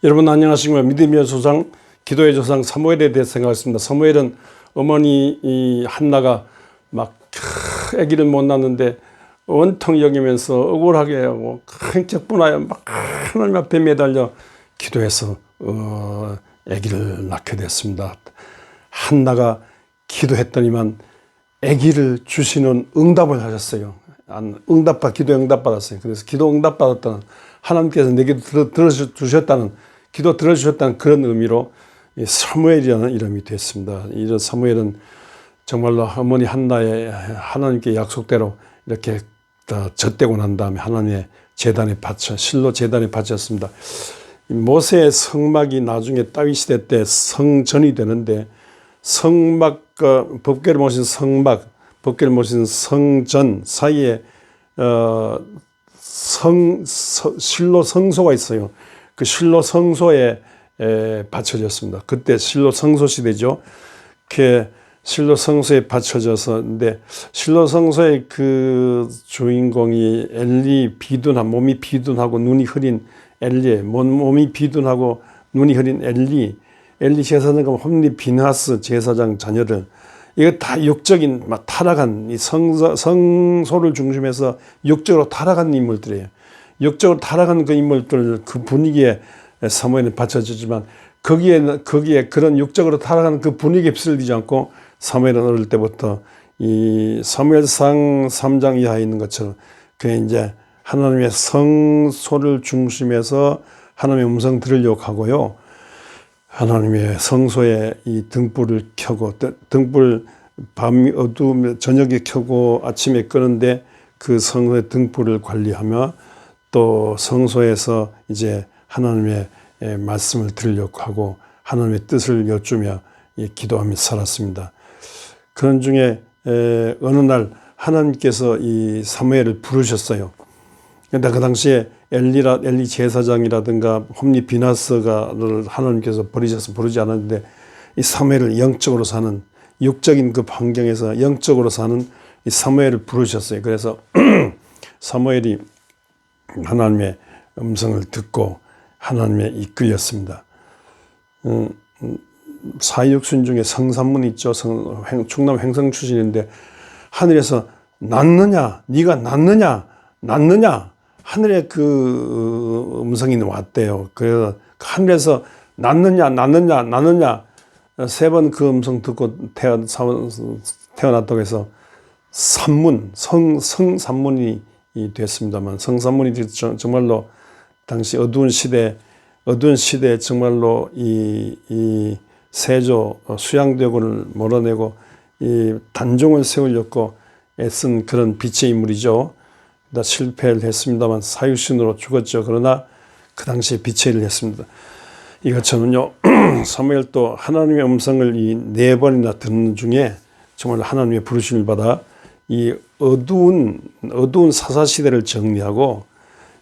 여러분 안녕하십니까. 믿음의 조상, 기도의 조상 사무엘에 대해서 생각했습니다. 사무엘은 어머니 이 한나가 막 아기를 못 낳는데 원통 여기면서 억울하게 하고 행적분하여 막 하나님 앞에 매달려 기도해서 아기를 낳게 됐습니다. 한나가 기도했더니만 아기를 주시는 응답을 하셨어요. 기도에 응답받았어요. 그래서 기도 응답받았다는, 하나님께서 내게 들어주셨다는, 기도 들어주셨다는 그런 의미로 사무엘이라는 이름이 됐습니다. 이런 사무엘은 정말로 어머니 한나의 하나님께 약속대로 이렇게 젖대고 난 다음에 하나님의 제단에 바쳐, 실로 제단에 바쳤습니다. 모세의 성막이 나중에 다윗 시대 때 성전이 되는데, 성막과 법궤를 모신 성막, 법궤를 모신 성전 사이에 실로 성소가 있어요. 그 실로 성소에 받쳐졌습니다. 그때 실로 성소 시대죠. 그 실로 성소에 받쳐져서, 근데 실로 성소의 그 주인공이 엘리, 비둔한, 몸이 비둔하고 눈이 흐린 엘리, 몸이 비둔하고 눈이 흐린 엘리 제사장과 홈리 비나스 제사장 자녀들, 이거 다 육적인 막 타락한 이 성소를 중심해서 육적으로 타락한 인물들이에요. 육적으로 타락한 그 인물들, 그 분위기에 사무엘은 받쳐지지만 거기에 그런 육적으로 타락한 그 분위기에 휩쓸리지 않고 사무엘은 어릴 때부터 이 사무엘상 3장 이하에 있는 것처럼 그 이제 하나님의 성소를 중심해서 하나님의 음성 들으려고 하고요. 하나님의 성소에 이 등불을 켜고, 등불 밤이 어두우면 저녁에 켜고 아침에 끄는데 그 성소의 등불을 관리하며 또 성소에서 이제 하나님의 말씀을 들으려고 하고 하나님의 뜻을 여쭈며 기도하며 살았습니다. 그런 중에 어느 날 하나님께서 이 사무엘을 부르셨어요. 근데 그 당시에 엘리 제사장이라든가 홈리 비나스가를 하나님께서 부르지 않았는데, 이 사무엘을 영적으로 사는, 육적인 그 환경에서 영적으로 사는 이 사무엘을 부르셨어요. 그래서 사무엘이 하나님의 음성을 듣고 하나님의 이끌렸습니다. 사육순 중에 성산문 있죠. 충남 횡성 출신인데 하늘에서 낳느냐, 네가 낳느냐 하늘에 그 음성이 왔대요. 그래서 하늘에서 낳느냐 세 번 그 음성 듣고 태어났다고 해서 성산문이 됐습니다만, 성산문이 정말로 당시 어두운 시대에 정말로 이 세조 수양대군을 몰아내고 이 단종을 세우려고 애쓴 그런 빛의 인물이죠. 다 실패를 했습니다만 사육신으로 죽었죠. 그러나 그 당시에 빛의 일을 했습니다. 이것처럼요, 사무엘도 하나님의 음성을 이 4번이나 듣는 중에 정말 하나님의 부르심을 받아 이 어두운 사사 시대를 정리하고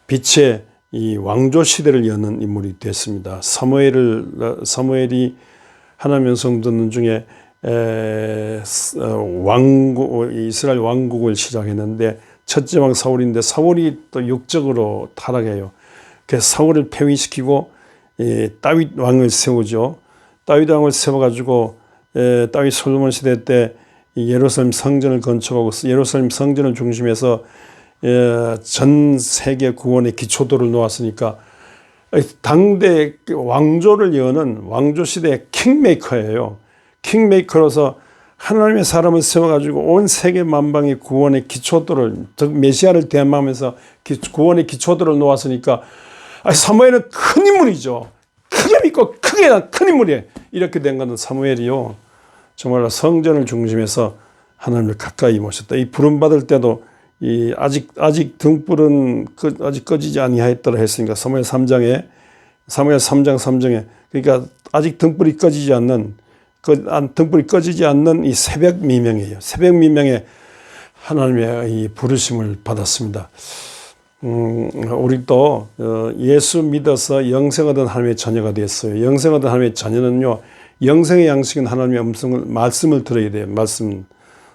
빛의 이 왕조 시대를 여는 인물이 됐습니다. 사무엘이 하나님의 음성 듣는 중에 이스라엘 왕국을 시작했는데, 첫째 왕 사울인데 사울이 또 육적으로 타락해요. 그래서 사울을 폐위시키고 다윗 왕을 세우죠. 다윗 왕을 세워가지고 다윗 솔로몬 시대 때 예루살렘 성전을 건축하고 예루살렘 성전을 중심해서 전 세계 구원의 기초도를 놓았으니까 당대 왕조를 여는 왕조 시대의 킹메이커예요. 킹메이커로서 하나님의 사람을 세워가지고 온 세계 만방의 구원의 기초도를, 즉 메시아를 대함하면서 구원의 기초도를 놓았으니까 사무엘은 큰 인물이죠. 크게 믿고 크게 큰 인물이에요. 이렇게 된 것은 사무엘이요, 정말로 성전을 중심해서 하나님을 가까이 모셨다. 이 부름 받을 때도 이 아직 등불은 아직 꺼지지 아니하였더라 했으니까 사무엘 3장 3정에, 그러니까 아직 등불이 꺼지지 않는 이 새벽 미명이에요. 새벽 미명에 하나님의 이 부르심을 받았습니다. 우리도 예수 믿어서 영생 얻은 하나님의 자녀가 됐어요. 영생 얻은 하나님의 자녀는요, 영생의 양식은 하나님의 말씀을 들어야 돼요. 말씀.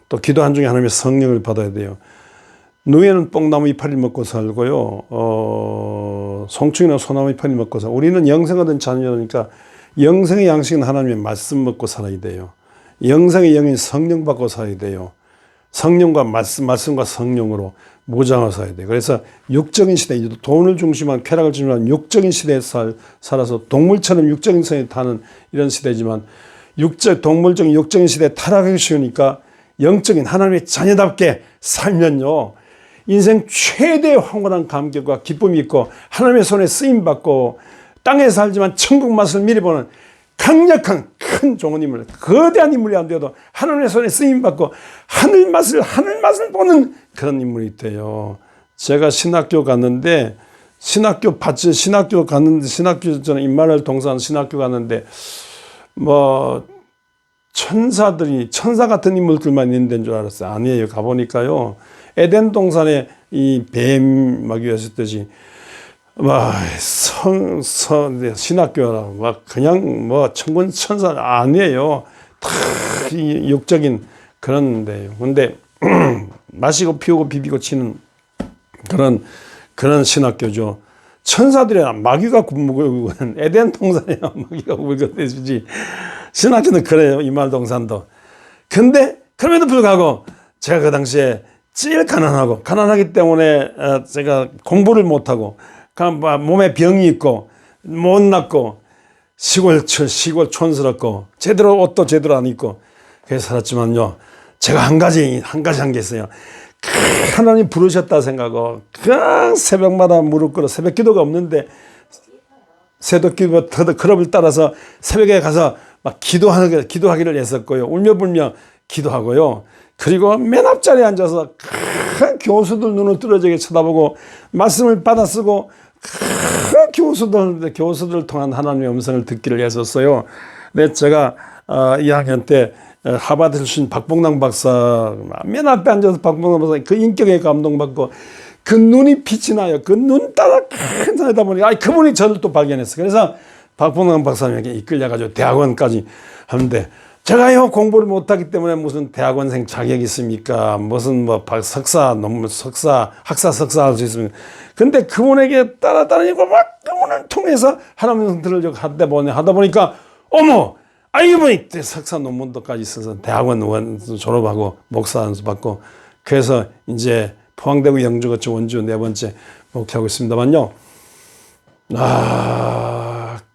또 기도 한 중에 하나님의 성령을 받아야 돼요. 누에는 뽕나무 이파리 먹고 살고요. 송충이는 소나무 이파리 먹고 살고, 우리는 영생 얻은 자녀니까 영생의 양식은 하나님의 말씀 먹고 살아야 돼요. 영생의 영인 성령 받고 살아야 돼요. 성령과 말씀과 성령으로 무장을 살아야 돼요. 그래서 육적인 시대, 돈을 중심한 쾌락을 중심한 육적인 시대에 살아서 동물처럼 육적인 성에 타는 이런 시대지만, 동물적인 육적인 시대에 타락하기 쉬우니까 영적인 하나님의 자녀답게 살면요, 인생 최대의 황홀한 감격과 기쁨이 있고 하나님의 손에 쓰임받고 땅에 살지만 천국 맛을 미리 보는 강력한 큰 종은 인물, 거대한 인물이 안 되어도 하나님의 손에 쓰임받고 하늘 맛을 보는 그런 인물이 돼요. 제가 신학교 갔는데, 신학교 저는 임마누엘 동산 신학교 갔는데, 뭐 천사 같은 인물들만 있는 데인 줄 알았어요. 아니에요. 가보니까요, 에덴 동산에 이 뱀 막 이었듯이 막 신학교라 막 그냥 뭐 천군 천사 아니에요. 다 육적인 그런 데요. 근데 마시고 피우고 비비고 치는 그런 신학교죠. 천사들이랑 마귀가 굶고 에덴 동산에 마귀가 굶고되지. 신학교는 그래요. 이말 동산도. 근데 그럼에도 불구하고 제가 그 당시에 제일 가난하기 때문에 제가 공부를 못하고 몸에 병이 있고 못났고 시골 촌스럽고 옷도 제대로 안 입고 그래서 살았지만요, 제가 한 가지 있어요. 하나님 부르셨다 생각하고 그냥 새벽마다 무릎 꿇어, 새벽 기도가 없는데 새벽 기도 클럽을 따라서 새벽에 가서 막 기도하기를 했었고요. 울며불며 기도하고요. 그리고 맨 앞자리에 앉아서 큰 교수들 눈을 뚫어지게 쳐다보고 말씀을 받아 쓰고 큰 교수들 통한 하나님의 음성을 듣기를 했었어요. 근데 제가 2학년 때 하버드 출신 박봉남 박사 맨 앞에 앉아서 박봉남 박사 그 인격에 감동받고 그 눈이 빛이 나요. 그 눈 따라 큰 산에다 보니까 그분이 저를 또 발견했어요. 그래서 박봉남 박사님에게 이끌려가지고 대학원까지 하는데, 제가요 공부를 못하기 때문에 무슨 대학원생 자격이 있습니까? 무슨 뭐 석사 학사 할 수 있습니까? 근데 그분에게 따라다니고 막 그분을 통해서 하나님의 성들을 하다 보니까 어머, 이분이 석사 논문도까지 써서 대학원 졸업하고 목사 안수 받고, 그래서 이제 포항대구 영주거처 원주 4번째 목회하고 있습니다만요.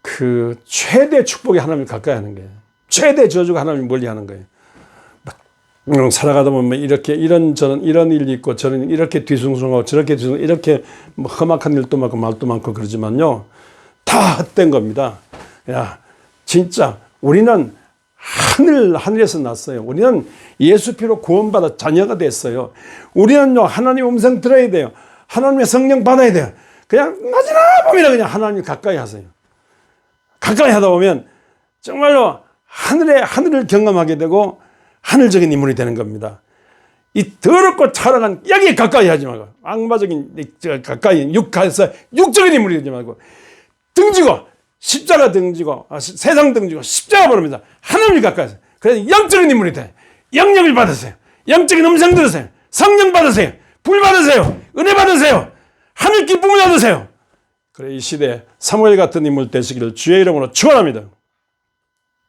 그 최대 축복이 하나님을 가까이 하는 거예요. 최대 저주가 하나님을 멀리 하는 거예요. 살아가다 보면 이런 일이 있고 저런 이렇게 뒤숭숭하고 저렇게 이렇게 뭐 험악한 일도 많고 말도 많고 그러지만요, 다 헛된 겁니다. 야, 진짜 우리는 하늘에서 났어요. 우리는 예수 피로 구원받아 자녀가 됐어요. 우리는요, 하나님 음성 들어야 돼요. 하나님의 성령 받아야 돼요. 그냥 낮이나 밤이나 그냥 하나님 가까이 하세요. 가까이 하다 보면 정말로 하늘을 경험하게 되고 하늘적인 인물이 되는 겁니다. 이 더럽고 차라간 여기에 가까이 하지 말고, 악마적인 가까이 육적인 인물이 되지 말고, 등지고 십자가 등지고 세상 등지고 십자가 버립니다. 하나님이 가까이 하세요. 그래서 영적인 인물이 돼. 영역을 받으세요. 영적인 음성 들으세요. 성령 받으세요. 불 받으세요. 은혜 받으세요. 하늘 기쁨을 얻으세요. 그래, 이 시대에 사무엘 같은 인물 되시기를 주의 이름으로 축원합니다.